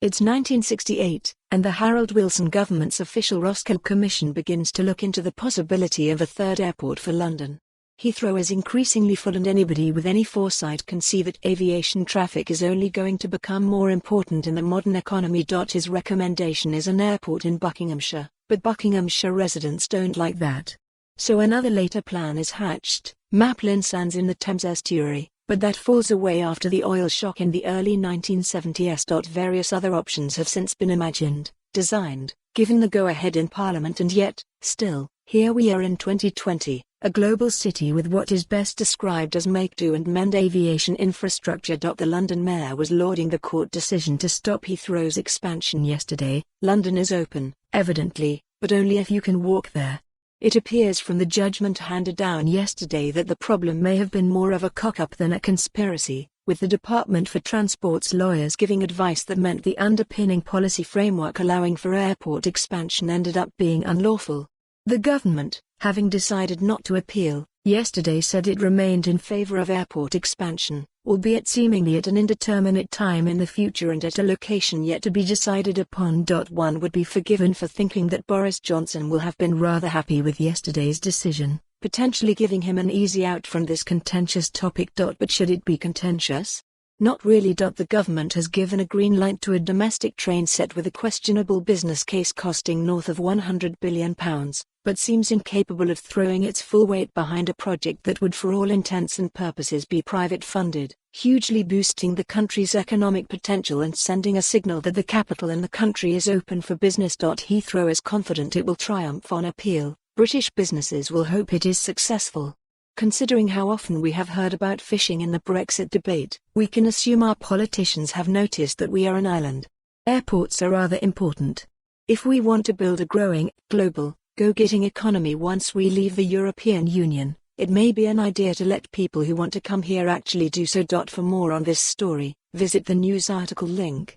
It's 1968, and the Harold Wilson government's official Roskill Commission begins to look into the possibility of a third airport for London. Heathrow is increasingly full, and anybody with any foresight can see that aviation traffic is only going to become more important in the modern economy. His recommendation is an airport in Buckinghamshire, but Buckinghamshire residents don't like that. So another later plan is hatched, Maplin Sands in the Thames Estuary, but that falls away after the oil shock in the early 1970s. Various other options have since been imagined, designed, given the go-ahead in Parliament, and yet, still, here we are in 2020, a global city with what is best described as make-do and mend aviation infrastructure. The London mayor was lauding the court decision to stop Heathrow's expansion yesterday. London is open, evidently, but only if you can walk there. It appears from the judgment handed down yesterday that the problem may have been more of a cock-up than a conspiracy, with the Department for Transport's lawyers giving advice that meant the underpinning policy framework allowing for airport expansion ended up being unlawful. The government, having decided not to appeal, yesterday said it remained in favour of airport expansion, albeit seemingly at an indeterminate time in the future and at a location yet to be decided upon. One would be forgiven for thinking that Boris Johnson will have been rather happy with yesterday's decision, potentially giving him an easy out from this contentious topic. But should it be contentious? Not really. The government has given a green light to a domestic train set with a questionable business case costing north of £100 billion, but seems incapable of throwing its full weight behind a project that would for all intents and purposes be private funded, hugely boosting the country's economic potential and sending a signal that the capital in the country is open for business. Heathrow is confident it will triumph on appeal. British businesses will hope it is successful. Considering how often we have heard about fishing in the Brexit debate, we can assume our politicians have noticed that we are an island. Airports are rather important. If we want to build a growing, global, go-getting economy once we leave the European Union, it may be an idea to let people who want to come here actually do so. For more on this story, visit the news article link.